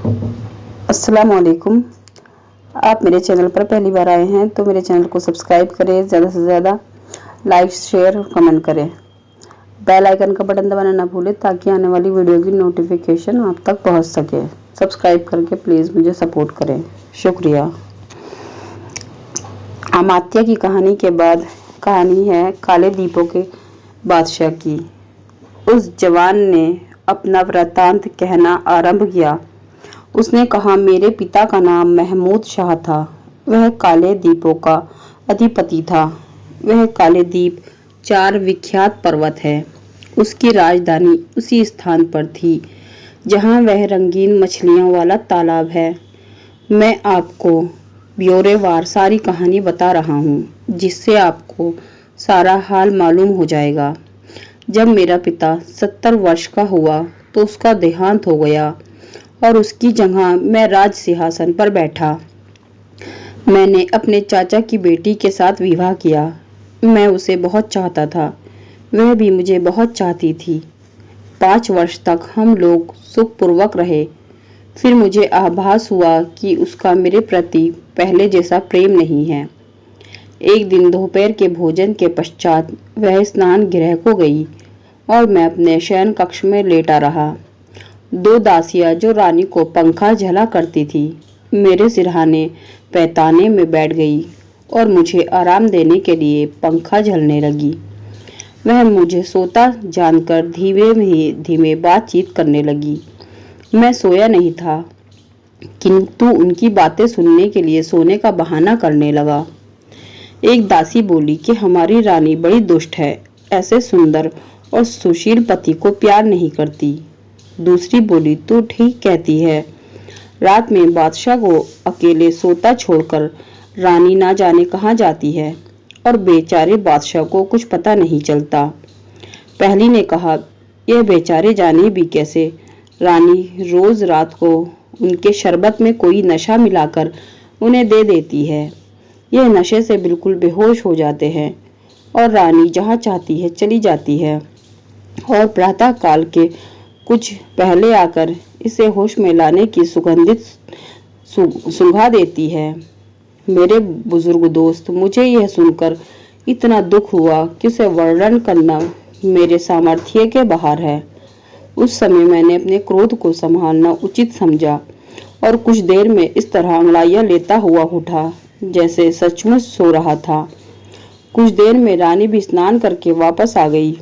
अस्सलाम वालेकुम। आप मेरे चैनल पर पहली बार आए हैं तो मेरे चैनल को सब्सक्राइब करें, ज़्यादा से ज़्यादा लाइक, शेयर और कमेंट करें। बेल आइकन का बटन दबाना ना भूलें ताकि आने वाली वीडियो की नोटिफिकेशन आप तक पहुंच सके। सब्सक्राइब करके प्लीज़ मुझे सपोर्ट करें, शुक्रिया। अमात्या की कहानी के बाद कहानी है काले दीपों के बादशाह की। उस जवान ने अपना वृत्तांत कहना आरंभ किया। उसने कहा, मेरे पिता का नाम महमूद शाह था। वह काले दीपों का अधिपति था। वह काले दीप 4 विख्यात पर्वत है। उसकी राजधानी उसी स्थान पर थी जहां वह रंगीन मछलियों वाला तालाब है। मैं आपको ब्यौरेवार सारी कहानी बता रहा हूँ, जिससे आपको सारा हाल मालूम हो जाएगा। जब मेरा पिता 70 वर्ष का हुआ तो उसका देहांत हो गया और उसकी जगह मैं राज सिंहासन पर बैठा। मैंने अपने चाचा की बेटी के साथ विवाह किया। मैं उसे बहुत चाहता था, वह भी मुझे बहुत चाहती थी। 5 वर्ष तक हम लोग सुखपूर्वक रहे। फिर मुझे आभास हुआ कि उसका मेरे प्रति पहले जैसा प्रेम नहीं है। एक दिन दोपहर के भोजन के पश्चात वह स्नान गृह को गई और मैं अपने शयन कक्ष में लेटा रहा। 2 दासियां जो रानी को पंखा झला करती थी, मेरे सिरहाने पैताने में बैठ गई और मुझे आराम देने के लिए पंखा झलने लगी। वह मुझे सोता जानकर धीमे धीमे बातचीत करने लगी। मैं सोया नहीं था, किंतु उनकी बातें सुनने के लिए सोने का बहाना करने लगा। एक दासी बोली कि हमारी रानी बड़ी दुष्ट है, ऐसे सुंदर और सुशील पति को प्यार नहीं करती। दूसरी बोली, तू ठीक कहती है। रात में बादशाह को अकेले सोता छोड़कर रानी ना जाने कहाँ जाती है और बेचारे बादशाह को कुछ पता नहीं चलता। पहली ने कहा, यह बेचारे जाने भी कैसे। रानी रोज रात को उनके शरबत में कोई नशा मिलाकर उन्हें दे देती है। यह नशे से बिल्कुल बेहोश हो जाते हैं और रानी जहाँ चाहती है चली जाती है और प्रातः काल के कुछ पहले आकर इसे होश में लाने की सुगंधित सुंघा देती है। मेरे बुजुर्ग दोस्त, मुझे यह सुनकर इतना दुख हुआ कि उसे वर्णन करना मेरे सामर्थ्य के बाहर है। उस समय मैंने अपने क्रोध को संभालना उचित समझा और कुछ देर में इस तरह अंगड़ाइयां लेता हुआ उठा जैसे सचमुच सो रहा था। कुछ देर में रानी भी स्नान करके वापस आ गई।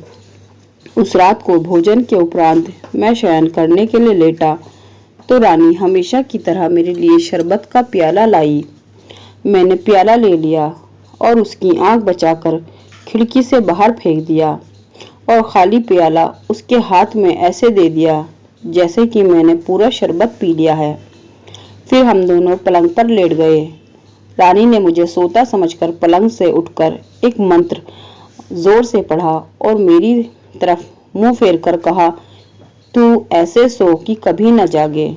उस रात को भोजन के उपरांत मैं शयन करने के लिए लेटा तो रानी हमेशा की तरह मेरे लिए शरबत का प्याला लाई। मैंने प्याला ले लिया और उसकी आंख बचाकर खिड़की से बाहर फेंक दिया और खाली प्याला उसके हाथ में ऐसे दे दिया जैसे कि मैंने पूरा शरबत पी लिया है। फिर हम दोनों पलंग पर लेट गए। रानी ने मुझे सोता समझकर पलंग से उठकर एक मंत्र जोर से पढ़ा और मेरी तरफ मुंह फेर कर कहा, तू ऐसे सो कि कभी न जागे।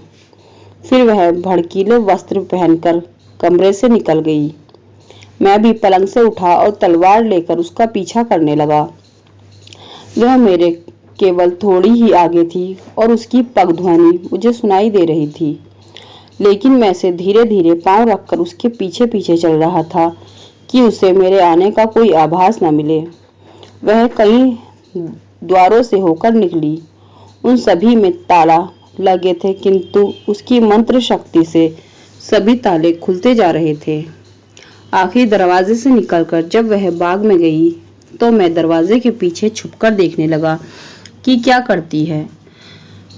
फिर वह भड़कीले वस्त्र पहनकर कमरे से निकल गई। मैं भी पलंग से उठा और तलवार लेकर उसका पीछा करने लगा। वह मेरे केवल थोड़ी ही आगे थी और उसकी पगध्वनि मुझे सुनाई दे रही थी, लेकिन मैं से धीरे धीरे पांव रखकर उसके पीछे पीछे चल रहा था कि उसे मेरे आने का कोई आभास न मिले। वह कई द्वारों से होकर निकली। उन सभी में ताला लगे थे, किंतु उसकी मंत्र शक्ति से सभी ताले खुलते जा रहे थे। आखिरी दरवाजे से निकलकर जब वह बाग में गई तो मैं दरवाजे के पीछे छुपकर देखने लगा कि क्या करती है।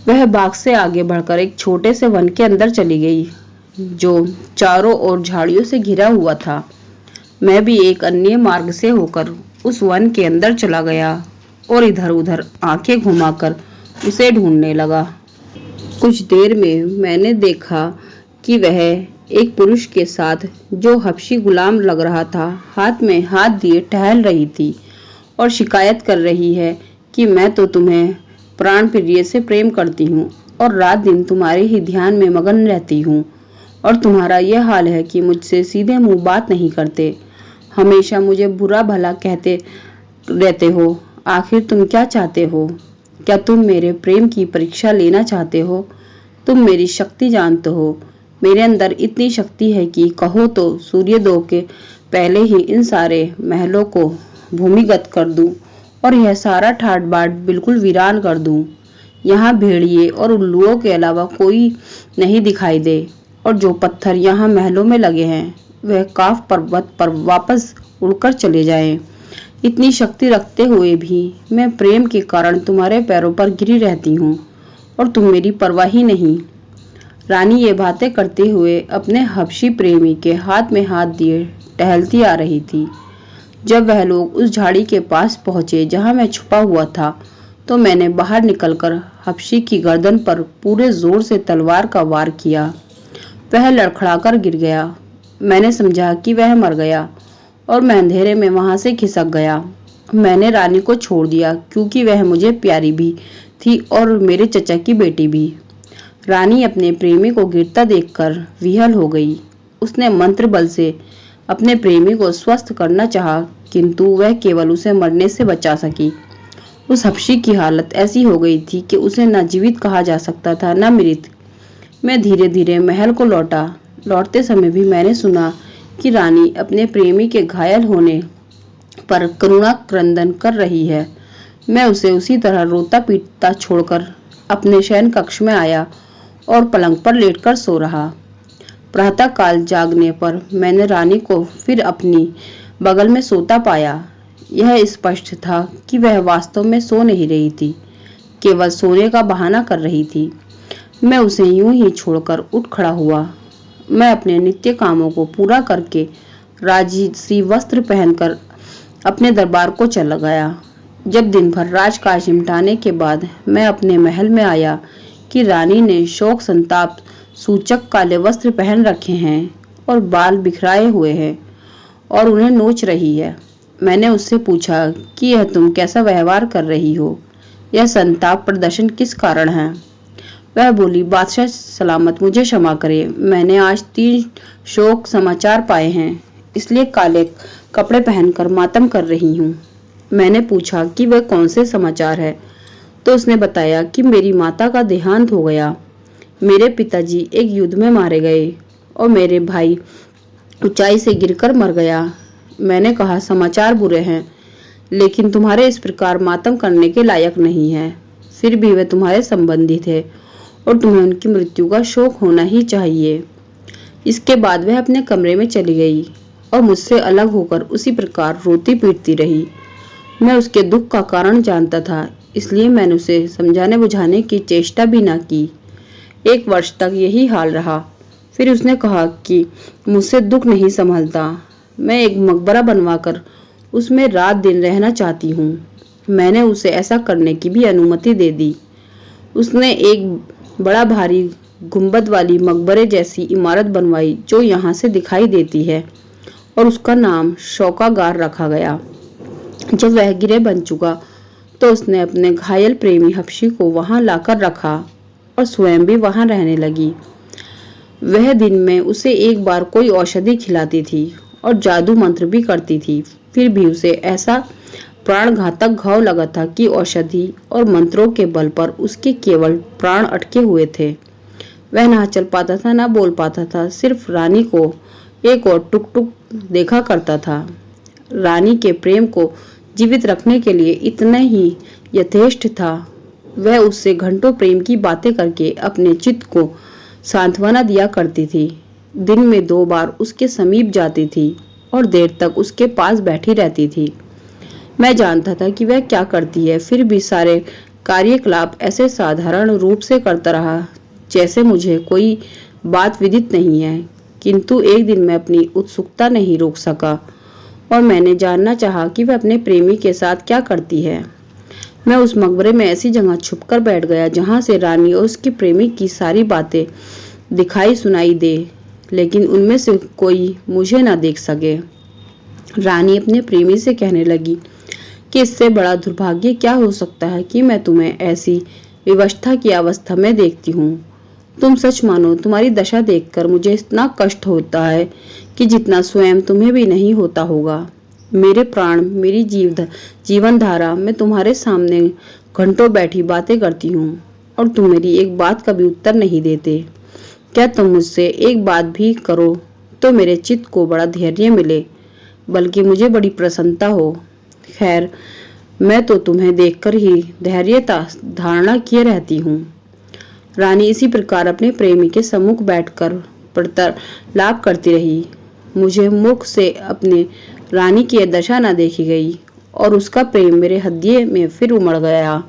वह बाग से आगे बढ़कर एक छोटे से वन के अंदर चली गई जो चारों ओर झाड़ियों से घिरा हुआ था। मैं भी एक अन्य मार्ग से होकर उस वन के अंदर चला गया और इधर उधर आंखें घुमाकर उसे ढूंढने लगा। कुछ देर में मैंने देखा कि वह एक पुरुष के साथ, जो हबशी गुलाम लग रहा था, हाथ में हाथ दिए टहल रही थी और शिकायत कर रही है कि मैं तो तुम्हें प्राण प्रिय से प्रेम करती हूँ और रात दिन तुम्हारे ही ध्यान में मगन रहती हूँ, और तुम्हारा यह हाल है कि मुझसे सीधे मुंह बात नहीं करते, हमेशा मुझे बुरा भला कहते रहते हो। आखिर तुम क्या चाहते हो? क्या तुम मेरे प्रेम की परीक्षा लेना चाहते हो? तुम मेरी शक्ति जानते हो। मेरे अंदर इतनी शक्ति है कि कहो तो सूर्योदय के पहले ही इन सारे महलों को भूमिगत कर दूं और यह सारा ठाट बाट बिल्कुल वीरान कर दूं। यहाँ भेड़िए और उल्लुओं के अलावा कोई नहीं दिखाई दे और जो पत्थर यहाँ महलों में लगे हैं वह काफ पर्वत पर वापस उड़कर चले जाएं। इतनी शक्ति रखते हुए भी मैं प्रेम के कारण तुम्हारे पैरों पर गिरी रहती हूँ और तुम मेरी परवाह ही नहीं। रानी ये बातें करते हुए अपने हबशी प्रेमी के हाथ में हाथ दिए टहलती आ रही थी। जब वह लोग उस झाड़ी के पास पहुंचे जहां मैं छुपा हुआ था, तो मैंने बाहर निकलकर हबशी की गर्दन पर पूरे जोर से तलवार का वार किया। वह लड़खड़ाकर गिर गया। मैंने समझा कि वह मर गया और मैं अंधेरे में वहां से खिसक गया। मैंने रानी को छोड़ दिया क्योंकि वह मुझे प्यारी भी थी और मेरे चचा की बेटी भी। रानी अपने प्रेमी को गिरता देखकर विह्वल हो गई। उसने मंत्र बल से अपने प्रेमी को स्वस्थ करना चाहा, किंतु वह केवल उसे मरने से बचा सकी। उस हबशी की हालत ऐसी हो गई थी कि उसे न जीवित कहा जा सकता था न मृत। मैं धीरे धीरे महल को लौटा। लौटते समय भी मैंने सुना कि रानी अपने प्रेमी के घायल होने पर करुणा क्रंदन कर रही है। मैं उसे उसी तरह रोता पीटता छोड़कर अपने शयन कक्ष में आया और पलंग पर लेटकर सो रहा। प्रातः काल जागने पर मैंने रानी को फिर अपनी बगल में सोता पाया। यह स्पष्ट था कि वह वास्तव में सो नहीं रही थी, केवल सोने का बहाना कर रही थी। मैं उसे यूं ही छोड़कर उठ खड़ा हुआ। मैं अपने नित्य कामों को पूरा करके राजसी वस्त्र पहनकर अपने दरबार को चला गया। जब दिन भर राजकाज निपटाने के बाद मैं अपने महल में आया कि रानी ने शोक संताप सूचक काले वस्त्र पहन रखे हैं और बाल बिखराए हुए हैं और उन्हें नोच रही है। मैंने उससे पूछा कि यह तुम कैसा व्यवहार कर रही हो, यह संताप प्रदर्शन किस कारण है। वह बोली, बादशाह सलामत, मुझे क्षमा करे, मैंने आज 3 शोक समाचार पाए हैं, इसलिए काले कपड़े पहनकर मातम कर रही हूँ। मैंने पूछा कि वह कौन से समाचार है, तो उसने बताया कि मेरी माता का देहांत हो गया, मेरे पिताजी एक युद्ध में मारे गए और मेरे भाई ऊंचाई से गिरकर मर गया। मैंने कहा, समाचार बुरे हैं, लेकिन तुम्हारे इस प्रकार मातम करने के लायक नहीं है। फिर भी वे तुम्हारे संबंधी थे और तुम्हें उनकी मृत्यु का शोक होना ही चाहिए। इसके बाद वह अपने कमरे में चली गई और मुझसे अलग होकर उसी प्रकार रोती पीटती रही। मैं उसके दुख का कारण जानता था, इसलिए मैंने उसे समझाने बुझाने की चेष्टा भी न की। 1 वर्ष तक यही हाल रहा। फिर उसने कहा कि मुझसे दुख नहीं संभलता, मैं एक मकबरा बनवाकर उसमें रात दिन रहना चाहती हूँ। मैंने उसे ऐसा करने की भी अनुमति दे दी। उसने एक बड़ा भारी गुंबद वाली मकबरे जैसी इमारत बनवाई जो यहाँ से दिखाई देती है और उसका नाम शौकागार रखा गया। जब वह गिरे बन चुका तो उसने अपने घायल प्रेमी हबशी को वहां लाकर रखा और स्वयं भी वहां रहने लगी। वह दिन में उसे एक बार कोई औषधि खिलाती थी और जादू मंत्र भी करती थी। फिर भी उसे ऐसा प्राणघातक घाव लगा था कि औषधि और मंत्रों के बल पर उसके केवल प्राण अटके हुए थे। वह ना चल पाता था, ना बोल पाता था, सिर्फ रानी को एक और टुक टुक देखा करता था। रानी के प्रेम को जीवित रखने के लिए इतना ही यथेष्ट था। वह उससे घंटों प्रेम की बातें करके अपने चित्त को सांत्वना दिया करती थी। दिन में 2 बार उसके समीप जाती थी और देर तक उसके पास बैठी रहती थी। मैं जानता था कि वह क्या करती है, फिर भी सारे कार्यकलाप ऐसे साधारण रूप से करता रहा जैसे मुझे कोई बात विदित नहीं है। किंतु एक दिन मैं अपनी उत्सुकता नहीं रोक सका और मैंने जानना चाहा कि वह अपने प्रेमी के साथ क्या करती है। मैं उस मकबरे में ऐसी जगह छुपकर बैठ गया जहां से रानी और उसके प्रेमी की सारी बातें दिखाई सुनाई दे, लेकिन उनमें से कोई मुझे ना देख सके। रानी अपने प्रेमी से कहने लगी कि इससे बड़ा दुर्भाग्य क्या हो सकता है कि मैं तुम्हें ऐसी विवशता की अवस्था में देखती हूँ। तुम सच मानो, तुम्हारी दशा देखकर मुझे इतना कष्ट होता है कि जितना स्वयं तुम्हें भी नहीं होता होगा। मेरे प्राण, मेरी जीवन धारा, मैं तुम्हारे सामने घंटों बैठी बातें करती हूँ और तुम मेरी एक बात का भी उत्तर नहीं देते। क्या तुम मुझसे एक बात भी करो तो मेरे चित्त को बड़ा धैर्य मिले, बल्कि मुझे बड़ी प्रसन्नता हो। खैर, मैं तो तुम्हें देखकर ही धैर्यता धारणा किए रहती हूँ। रानी इसी प्रकार अपने प्रेमी के सम्मुख बैठकर वार्तालाप करती रही। मुझे मुख से अपने रानी की दशा न देखी गई और उसका प्रेम मेरे हृदय में फिर उमड़ गया।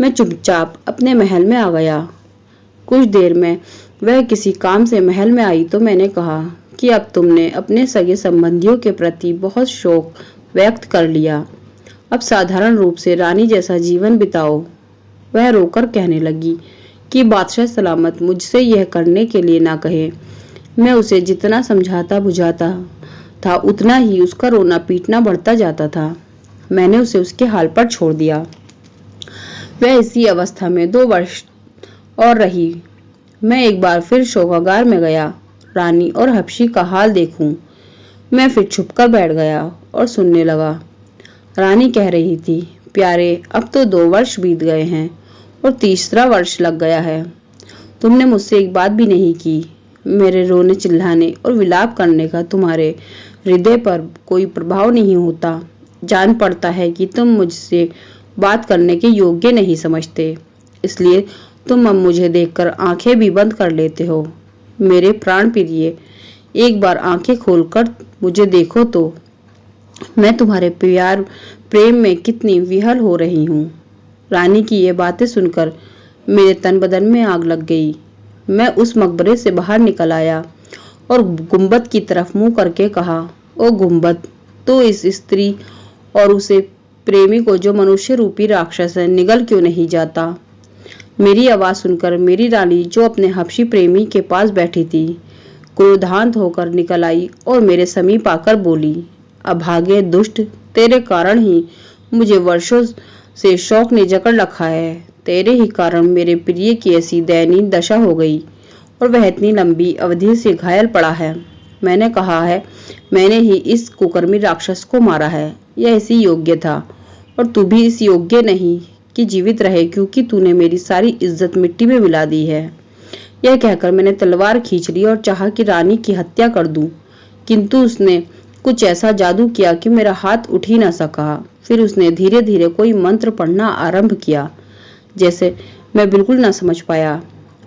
मैं चुपचाप अपने महल में आ गया। कुछ देर में वह किसी काम से महल में आई तो मैंने कहा कि अब तुमने अपने सगे संबंधियों के प्रति बहुत शौक व्यक्त कर लिया, अब साधारण रूप से रानी जैसा जीवन बिताओ। वह रोकर कहने लगी कि बादशाह सलामत मुझसे यह करने के लिए ना कहे। मैं उसे जितना समझाता बुझाता था उतना ही उसका रोना पीटना बढ़ता जाता था। मैंने उसे उसके हाल पर छोड़ दिया। वह इसी अवस्था में 2 वर्ष और रही। मैं एक बार फिर शोकागार में गया, रानी और हबशी का हाल देखूं। मैं फिर छुपकर बैठ गया और सुनने लगा। रानी कह रही थी, प्यारे, अब तो 2 वर्ष बीत गए हैं और तीसरा वर्ष लग गया है। तुमने मुझसे एक बात भी नहीं की। मेरे रोने चिल्लाने और विलाप करने का तुम्हारे हृदय पर कोई प्रभाव नहीं होता। जान पड़ता है कि तुम मुझसे बात करने के योग्य नहीं समझते, इसलिए तुम अब मुझे देखकर आंखें भी बंद कर लेते हो। मेरे प्राण प्रिय, एक बार आंखें खोलकर मुझे देखो तो मैं तुम्हारे प्यार प्रेम में कितनी विह्वल हो रही हूँ। रानी की ये बातें सुनकर मेरे तन बदन में आग लग गई। मैं उस मकबरे से बाहर निकल आया और गुंबद की तरफ मुंह करके कहा, ओ गुंबद, तो इस स्त्री और उसे प्रेमी को जो मनुष्य रूपी राक्षस है निगल क्यों नहीं जाता। मेरी आवाज सुनकर मेरी रानी जो अपने हबशी प्रेमी के पास बैठी थी क्रोधान्त होकर निकल आई और मेरे समीप आकर बोली, अभागे दुष्ट, तेरे कारण ही मुझे वर्षों से शौक ने जकड़ रखा है। तेरे ही कारण मेरे प्रिय की ऐसी दयनीय दशा हो गई और वह इतनी लंबी अवधि से घायल पड़ा है। मैंने कहा है, मैंने ही इस कुकर्मी राक्षस को मारा है। यह इसी योग्य था और तू भी इस योग्य नहीं कि जीवित रहे, क्योंकि तूने मेरी सारी इज्जत मिट्टी में मिला दी है। यह कहकर मैंने तलवार खींच ली और चाहा कि रानी की हत्या कर दूं, किंतु उसने कुछ ऐसा जादू किया कि मेरा हाथ उठ ही ना सका। फिर उसने धीरे धीरे कोई मंत्र पढ़ना आरंभ किया, जैसे मैं बिल्कुल ना समझ पाया।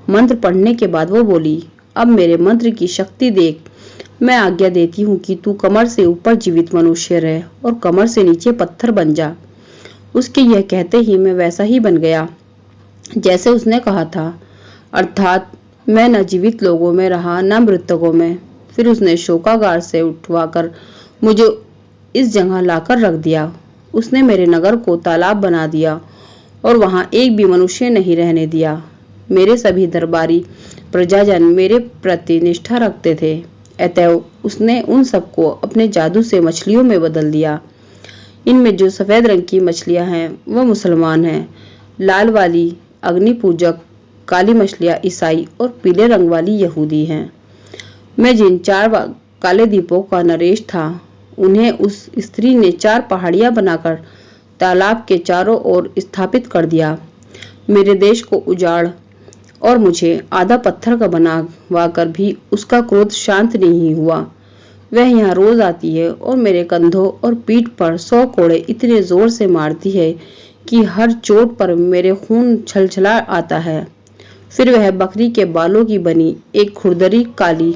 मंत्र पढ़ने के बाद वो बोली, अब मेरे मंत्र की शक्ति देख। मैं आज्ञा देती हूँ कि तू कमर से ऊपर जीवित मनुष्य रहे और कमर से नीचे पत्थर बन जा। उसके यह कहते ही मैं वैसा ही बन गया जैसे उसने कहा था, अर्थात मैं न जीवित लोगों में रहा न मृतकों में। फिर उसने शोकागार से उठवाकर मुझे इस जगह लाकर रख दिया। उसने मेरे नगर को तालाब बना दिया और वहां एक भी मनुष्य नहीं रहने दिया। मेरे सभी दरबारी प्रजाजन मेरे प्रति निष्ठा रखते थे, अतएव उसने उन सबको अपने जादू से मछलियों में बदल दिया। इनमें जो सफेद रंग की मछलियां हैं वह मुसलमान हैं, लाल वाली अग्नि पूजक, काली मछलियां ईसाई और पीले रंग वाली यहूदी हैं। मैं जिन 4 काले दीपों का नरेश था, उन्हें उस स्त्री ने 4 पहाड़ियां बनाकर तालाब के चारों ओर स्थापित कर दिया। मेरे देश को उजाड़ और मुझे आधा पत्थर का बनवा कर भी उसका क्रोध शांत नहीं हुआ। वह यहाँ रोज आती है और मेरे कंधों और पीठ पर 100 कोड़े इतने जोर से मारती है कि हर चोट पर मेरे खून छलछला आता है। फिर वह बकरी के बालों की बनी एक खुरदरी काली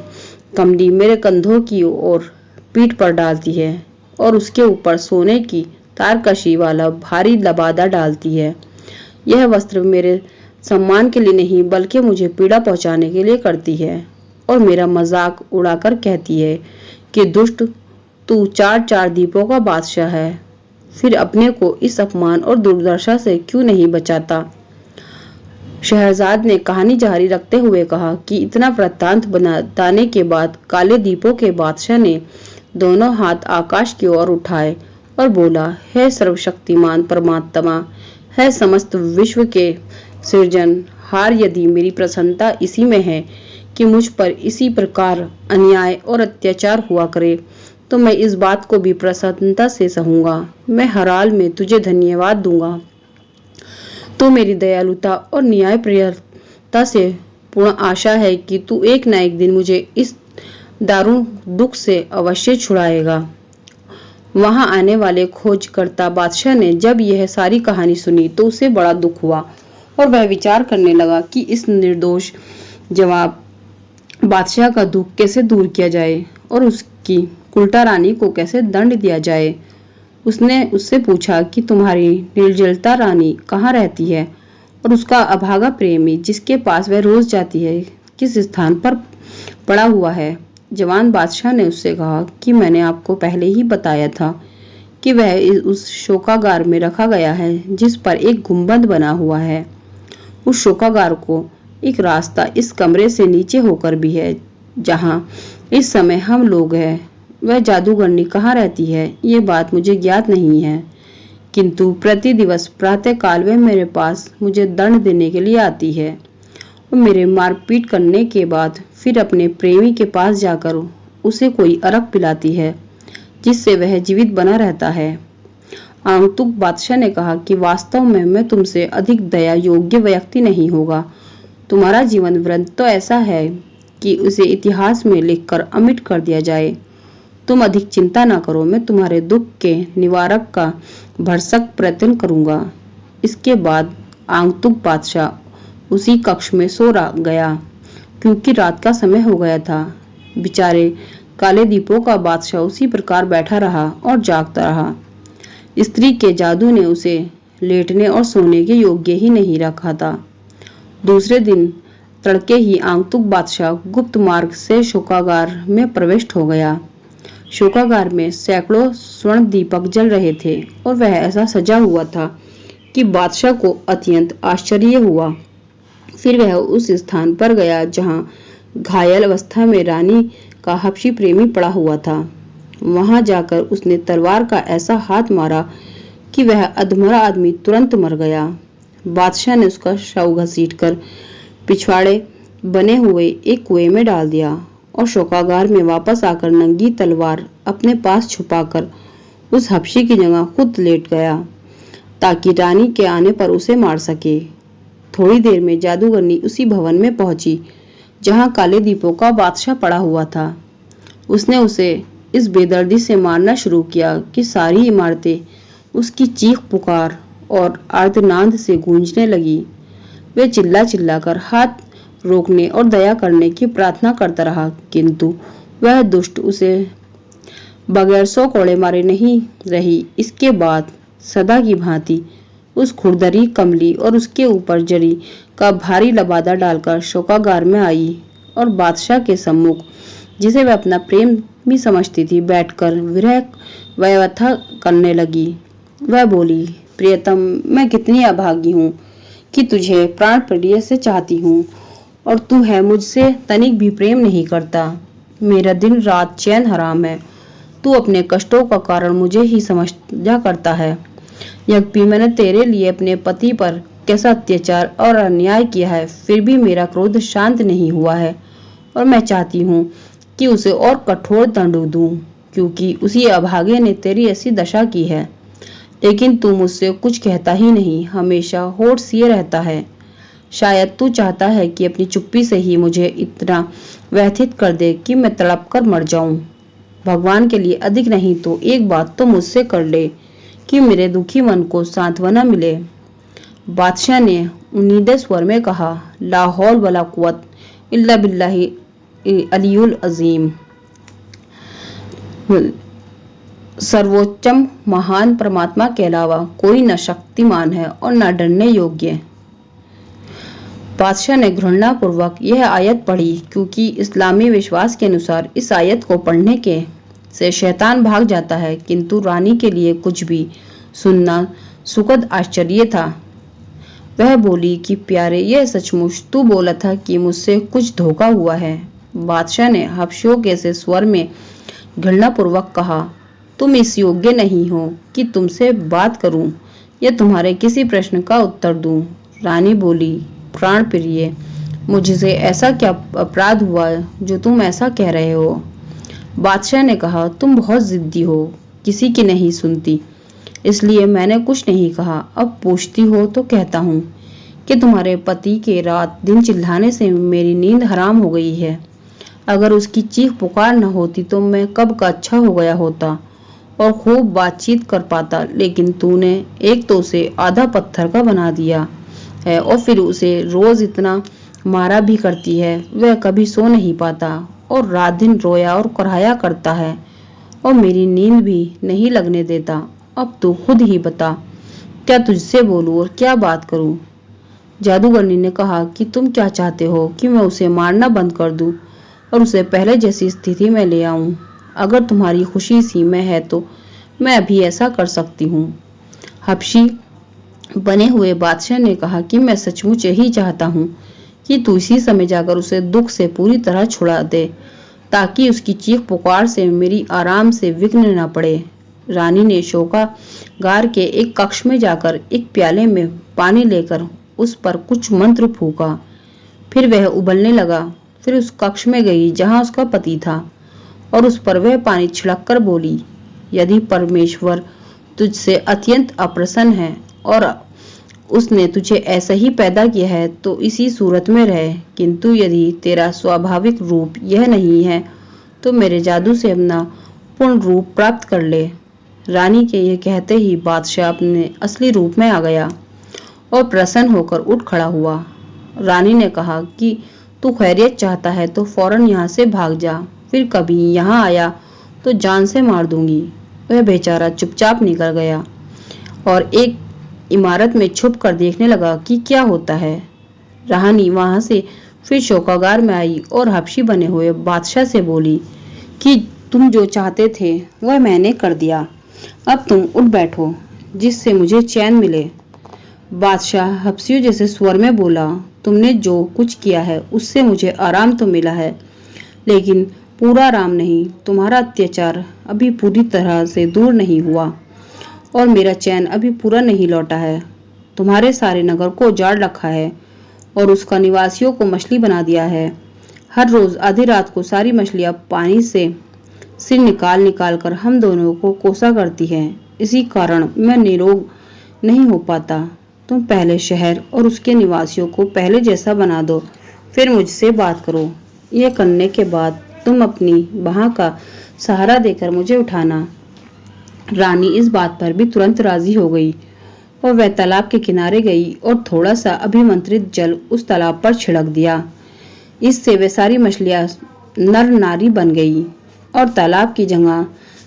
कमली मेरे कंधों की ओर पीठ पर डालती है और उसके ऊपर सोने की तारकशी वाला भारी लबादा डालती है। यह वस्त्र मेरे सम्मान के लिए नहीं बल्कि मुझे पीड़ा पहुंचाने के लिए करती है और मेरा मजाक उड़ाकर कहती है कि दुष्ट, तू 4 दीपों का बादशाह है, फिर अपने को इस अपमान और दुर्दशा से क्यों नहीं बचाता। शहजाद ने कहानी जारी रखते हुए कहा कि इतना वृत्तांत बताने के बाद काले दीपों के बादशाह ने दोनों हाथ आकाश की ओर उठाए और बोला, हे सर्वशक्तिमान परमात्मा, है समस्त विश्व के सृजनहार, यदि मेरी प्रसन्नता इसी में है कि मुझ पर इसी प्रकार अन्याय और अत्याचार हुआ करे, तो मैं इस बात को भी प्रसन्नता से सहूंगा। मैं हर हाल में तुझे धन्यवाद दूंगा। तो मेरी दयालुता और न्यायप्रियता से पूर्ण आशा है कि तू एक न एक दिन मुझे इस दारुण दुख से अवश्य छुड़ाएगा। वहां आने वाले खोजकर्ता बादशाह ने जब यह सारी कहानी सुनी तो उसे बड़ा दुख हुआ और वह विचार करने लगा कि इस निर्दोष जवाब बादशाह का दुख कैसे दूर किया जाए और उसकी उल्टा रानी को कैसे दंड दिया जाए। उसने उससे पूछा कि तुम्हारी निर्जलता रानी कहाँ रहती है और उसका अभागा प्रेमी जिसके पास वह रोज जाती है किस स्थान पर पड़ा हुआ है। जवान बादशाह ने उससे कहा कि मैंने आपको पहले ही बताया था कि वह उस शोकागार में रखा गया है जिस पर एक गुंबद बना हुआ है। उस शोकागार को एक रास्ता इस कमरे से नीचे होकर भी है जहां इस समय हम लोग हैं। वह जादूगरनी कहाँ रहती है ये बात मुझे ज्ञात नहीं है, किंतु प्रति दिवस प्रातः काल वह मेरे पास मुझे दंड देने के लिए आती है और मेरे मारपीट करने के बाद फिर अपने प्रेमी के पास जाकर उसे कोई अरक पिलाती है जिससे वह जीवित बना रहता है। आगंतुक बादशाह ने कहा कि वास्तव में मैं तुमसे अधिक दया योग्य व्यक्ति नहीं होगा। तुम्हारा जीवन वृत्त तो ऐसा है कि उसे इतिहास में लिखकर अमिट कर दिया जाए। तुम अधिक चिंता ना करो, मैं तुम्हारे दुख के निवारक का भरसक प्रयत्न करूंगा। इसके बाद आगंतुक बादशाह उसी कक्ष में सो गया क्योंकि रात का समय हो गया था। बेचारे काले दीपों का बादशाह उसी प्रकार बैठा रहा और जागता रहा। स्त्री के जादू ने उसे लेटने और सोने के योग्य ही नहीं रखा था। दूसरे दिन तड़के ही आगंतुक बादशाह गुप्त मार्ग से शोकागार में प्रविष्ट हो गया। शोकागार में सैकड़ों स्वर्ण दीपक जल रहे थे और वह ऐसा सजा हुआ था कि बादशाह को अत्यंत आश्चर्य हुआ। फिर वह उस स्थान पर गया जहां घायल अवस्था में रानी का हबशी प्रेमी पड़ा हुआ था। वहां जाकर उसने तलवार का ऐसा हाथ मारा कि वह अधमरा आदमी तुरंत मर गया। बादशाह ने उसका शव घसीटकर पिछवाड़े बने हुए एक कुएं में डाल दिया और शोकागार में वापस आकर नंगी तलवार अपने पास छुपाकर उस हबशी की जगह खुद लेट गया ताकि रानी के आने पर उसे मार सके। थोड़ी देर में जादूगरनी उसी भवन में पहुंची जहां काले दीपों का बादशाह पड़ा हुआ था। उसने उसे इस बेदर्दी से मारना शुरू किया कि सारी इमारतें उसकी चीख पुकार और आर्तनाद से गूंजने लगी। वे चिल्ला चिल्लाकर हाथ रोकने और दया करने की प्रार्थना करता रहा, किंतु वह दुष्ट उसे बगैर 100 कोड़े मारे नहीं रही। इसके बाद सदा की भांति उस खुरदरी कमली और उसके ऊपर जरी का भारी लबादा डालकर शोकागार में आई और बादशाह के सम्मुख, जिसे वह अपना प्रेम भी समझती थी, बैठकर विरह व्यथा करने लगी। वह बोली, प्रियतम, मैं कितनी अभागी हूँ कि तुझे प्राण प्रिय से चाहती हूँ और तू है मुझसे तनिक भी प्रेम नहीं करता। मेरा दिन रात चैन हराम है। तू अपने कष्टों का कारण मुझे ही समझा करता है। यद्यपि मैंने तेरे लिए अपने पति पर कैसा अत्याचार और अन्याय किया है, फिर भी मेरा क्रोध शांत नहीं हुआ है और मैं चाहती हूँ कि उसे और कठोर दंड दूं, क्योंकि उसी अभागे ने तेरी ऐसी दशा की है। लेकिन तू मुझसे कुछ कहता ही नहीं, हमेशा होठ सिए रहता है। शायद तू चाहता है कि अपनी चुप्पी से ही मुझे इतना व्यथित कर दे कि मैं तड़प कर मर जाऊं। भगवान के लिए अधिक नहीं तो एक बात तो मुझसे कर ले कि मेरे दुखी मन को सांत्वना मिले। बादशाह ने उम्मीदे स्वर में कहा, ला हौल वला कुव्वत इल्ला बिल्लाहि अलियुल अजीम। सर्वोच्चम महान परमात्मा के अलावा कोई न शक्तिमान है और न डरने योग्य। बादशाह ने घृणा पूर्वक यह आयत पढ़ी, क्योंकि इस्लामी विश्वास के अनुसार इस आयत को पढ़ने के से शैतान भाग जाता है, किंतु रानी के लिए कुछ भी सुनना सुखद आश्चर्य था। वह बोली कि प्यारे, यह सचमुच तू बोला था कि मुझसे कुछ धोखा हुआ है। बादशाह ने हबशियों के से स्वर में घृणा पूर्वक कहा, तुम इस योग्य नहीं हो कि तुमसे बात करूं या तुम्हारे किसी प्रश्न का उत्तर दूं। रानी बोली, प्राण प्रिय, मुझसे ऐसा क्या अपराध हुआ जो तुम ऐसा कह रहे हो? बादशाह ने कहा, तुम बहुत जिद्दी हो, किसी की नहीं सुनती। इसलिए मैंने कुछ नहीं कहा। अब पूछती हो तो कहता हूँ कि तुम्हारे पति के रात दिन चिल्लाने से मेरी नींद हराम हो गई है। अगर उसकी चीख पुकार न होती तो मैं कब का अच्छा हो गया होता और खूब बातचीत कर पाता, लेकिन तूने एक तो उसे आधा पत्थर का बना दिया है और फिर उसे रोज इतना मारा भी करती है। वह कभी सो नहीं पाता और रात दिन रोया और कराया करता है और मेरी नींद भी नहीं लगने देता। अब तू खुद ही बता, क्या तुझसे बोलूं और क्या बात करूं? जादूगरनी ने कहा कि तुम क्या चाहते हो कि मैं उसे मारना बंद कर दूं और उसे पहले जैसी स्थिति में ले आऊं? अगर तुम्हारी खुशी इसी में है तो मैं अभी ऐसा कर सकती हूँ। हबशी बने हुए बादशाह ने कहा कि मैं सचमुच यही चाहता हूँ कि तू इसी समय जाकर उसे दुख से पूरी तरह छुड़ा दे, ताकि उसकी चीख पुकार से मेरी आराम से विघ्न न पड़े। रानी ने शोकागार के एक कक्ष में जाकर एक प्याले में पानी लेकर उस पर कुछ मंत्र फूका। फिर वह उबलने लगा। फिर उस कक्ष में गई जहां उसका पति था और उस पर वह पानी छिड़क कर बोली, यदि परमेश्वर तुझसे अत्यंत अप्रसन्न है और उसने तुझे ऐसा ही पैदा किया है तो इसी सूरत में रहे, किंतु यदि तेरा स्वाभाविक रूप यह नहीं है तो मेरे जादू से अपना पूर्ण रूप प्राप्त कर ले। रानी के ये कहते ही बादशाह अपने असली रूप में आ गया और प्रसन्न होकर उठ खड़ा हुआ। रानी ने कहा कि तू खैरियत चाहता है तो फौरन यहाँ से भाग जा, फिर कभी यहाँ आया तो जान से मार दूंगी। वह बेचारा चुपचाप निकल गया और एक इमारत में छुप कर देखने लगा कि क्या होता है। रानी वहां से फिर शोकागार में आई और हबशी बने हुए बादशाह से बोली कि तुम जो चाहते थे वह मैंने कर दिया, अब तुम उठ बैठो जिससे मुझे चैन मिले। बादशाह हबशियों जैसे स्वर में बोला, तुमने जो कुछ किया है उससे मुझे आराम तो मिला है, लेकिन पूरा आराम नहीं। तुम्हारा अत्याचार अभी पूरी तरह से दूर नहीं हुआ और मेरा चैन अभी पूरा नहीं लौटा है। तुम्हारे सारे नगर को उजाड़ रखा है और उसका निवासियों को मछली बना दिया है। हर रोज आधी रात को सारी मछलियां पानी से सिर निकाल निकाल कर हम दोनों को कोसा करती हैं। इसी कारण मैं निरोग नहीं हो पाता। तुम पहले शहर और उसके निवासियों को पहले जैसा बना दो, फिर मुझसे बात करो। यह करने के बाद तुम अपनी बाह का सहारा देकर मुझे उठाना। रानी इस बात पर भी तुरंत राजी हो गई और वह तालाब के किनारे गई और थोड़ा सा अभिमंत्रित जल उस तालाब पर छिड़क दिया। इससे वे सारी मछलियां नर नारी बन गई और तालाब की जगह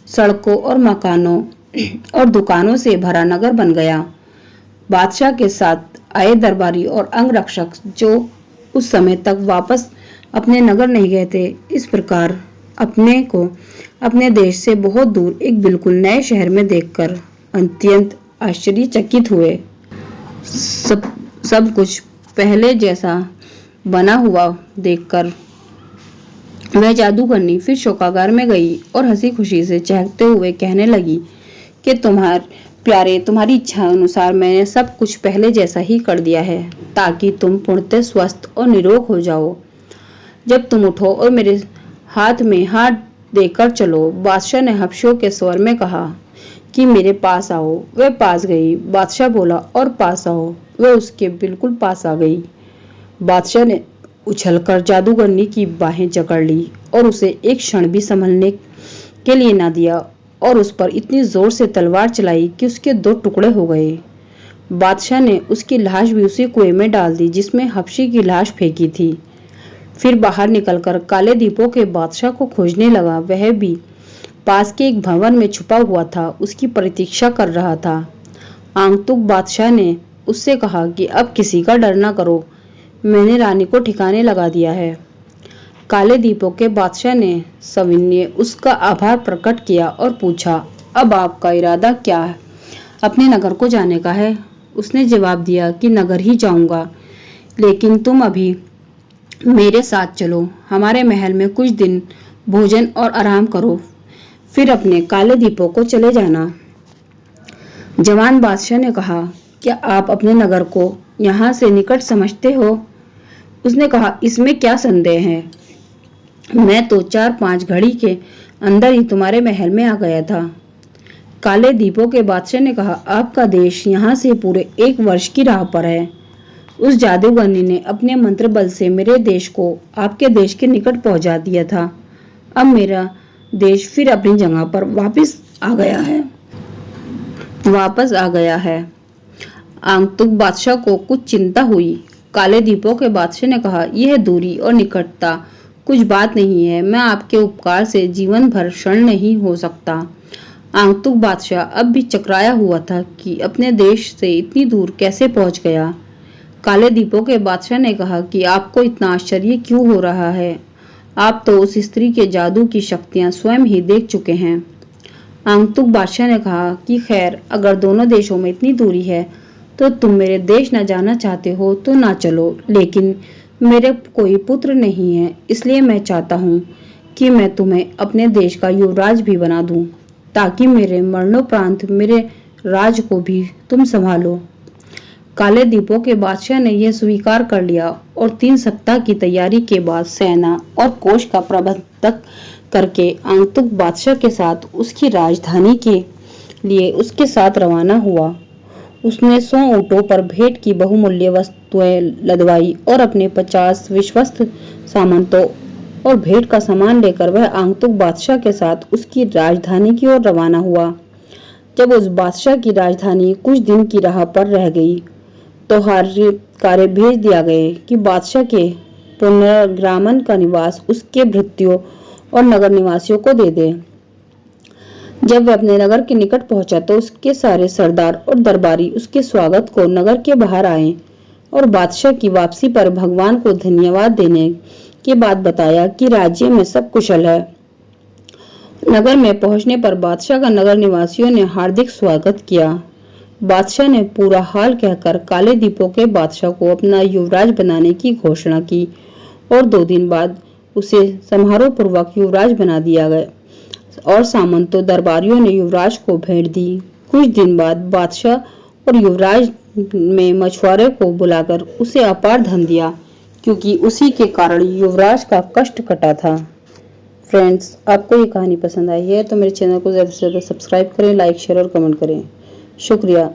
सड़कों और मकानों और दुकानों से भरा नगर बन गया। बादशाह के साथ आए दरबारी और अंगरक्षक जो उस समय तक वापस अपने नगर नहीं गए थे, इस प्रकार अपने को अपने देश से बहुत दूर एक बिल्कुल नए शहर में देखकर अत्यंत आश्चर्यचकित हुए। सब कुछ पहले जैसा बना हुआ देखकर वह जादूगरनी फिर शोकागार में गई और हंसी खुशी से चहकते हुए कहने लगी कि तुम्हारे प्यारे, तुम्हारी इच्छा अनुसार मैंने सब कुछ पहले जैसा ही कर दिया है, ताकि तुम पूर्णतः स्वस्थ और निरोग हो जाओ। जब तुम उठो और मेरे हाथ में हाथ देकर चलो। बादशाह ने हबशियों के स्वर में कहा कि मेरे पास आओ। वह पास गई। बादशाह बोला, और पास आओ। वह उसके बिल्कुल पास आ गई। बादशाह ने उछलकर जादूगरनी की बाहें जकड़ ली और उसे एक क्षण भी संभलने के लिए ना दिया और उस पर इतनी जोर से तलवार चलाई कि उसके 2 टुकड़े हो गए। बादशाह ने उसकी लाश भी उसी कुएं में डाल दी जिसमें हबशी की लाश फेंकी थी। फिर बाहर निकलकर काले दीपों के बादशाह को खोजने लगा। वह भी पास के एक भवन में छुपा हुआ था, उसकी प्रतीक्षा कर रहा था। आगंतुक बादशाह ने उससे कहा कि अब किसी का डर ना करो, मैंने रानी को ठिकाने लगा दिया है। काले दीपों के बादशाह ने सविनय उसका आभार प्रकट किया और पूछा, अब आपका इरादा क्या है? अपने नगर को जाने का है। उसने जवाब दिया कि नगर ही जाऊंगा, लेकिन तुम अभी मेरे साथ चलो। हमारे महल में कुछ दिन भोजन और आराम करो, फिर अपने काले दीपों को चले जाना। जवान बादशाह ने कहा, क्या आप अपने नगर को यहाँ से निकट समझते हो? उसने कहा, इसमें क्या संदेह है, मैं तो 4-5 घड़ी के अंदर ही तुम्हारे महल में आ गया था। काले दीपों के बादशाह ने कहा, आपका देश यहाँ से पूरे 1 वर्ष की राह पर है। उस जादूगरनी ने अपने मंत्र बल से मेरे देश को आपके देश के निकट पहुंचा दिया था। अब मेरा देश फिर अपनी जगह पर वापस आ गया है। आगंतुक बादशाह को कुछ चिंता हुई। काले दीपों के बादशाह ने कहा, यह दूरी और निकटता कुछ बात नहीं है। मैं आपके उपकार से जीवन भर क्षण नहीं हो सकता। आगंतुक बादशाह अब भी चकराया हुआ था कि अपने देश से इतनी दूर कैसे पहुंच गया। काले दीपों के बादशाह ने कहा कि आपको इतना आश्चर्य क्यों हो रहा है? आप तो उस स्त्री के जादू की शक्तियां स्वयं ही देख चुके हैं। आगंतुक बादशाह ने कहा कि खैर, अगर दोनों देशों में इतनी दूरी है तो तुम मेरे देश न जाना चाहते हो तो ना चलो, लेकिन मेरे कोई पुत्र नहीं है, इसलिए मैं चाहता हूँ कि मैं तुम्हें अपने देश का युवराज भी बना दूं, ताकि मेरे मरणोपरांत मेरे राज को भी तुम संभालो। काले दीपों के बादशाह ने यह स्वीकार कर लिया और 3 सप्ताह की तैयारी के बाद सेना और कोष का प्रबंधक करके आगंतुक बादशाह के साथ उसकी राजधानी के लिए उसके साथ रवाना हुआ। उसने 100 ऊंटों पर भेंट की बहुमूल्य वस्तुएं लदवाई और अपने 50 विश्वस्त सामंतों और भेंट का सामान लेकर वह आगंतुक बादशाह के साथ उसकी राजधानी की ओर रवाना हुआ। जब उस बादशाह की राजधानी कुछ दिन की राह पर रह गई तो कार्य भेज दिया गए कि बादशाह के पुनर्ग्रामन का निवास उसके भृत्यों और नगर निवासियों को दे दे। जब वह अपने नगर के निकट पहुंचा तो उसके सारे सरदार और दरबारी उसके स्वागत को नगर के बाहर आए और बादशाह की वापसी पर भगवान को धन्यवाद देने के बाद बताया कि राज्य में सब कुशल है। नगर में पहुंचने पर बादशाह का नगर निवासियों ने हार्दिक स्वागत किया। बादशाह ने पूरा हाल कहकर काले दीपों के बादशाह को अपना युवराज बनाने की घोषणा की और 2 दिन बाद उसे समारोह पूर्वक युवराज बना दिया गया और सामंतों दरबारियों ने युवराज को भेंट दी। कुछ दिन बाद बादशाह और युवराज में मछुआरे को बुलाकर उसे अपार धन दिया, क्योंकि उसी के कारण युवराज का कष्ट कटा था। फ्रेंड्स, आपको ये कहानी पसंद आई है तो मेरे चैनल को ज़्यादा से ज़्यादा सब्सक्राइब करें, लाइक, शेयर और कमेंट करें। शुक्रिया।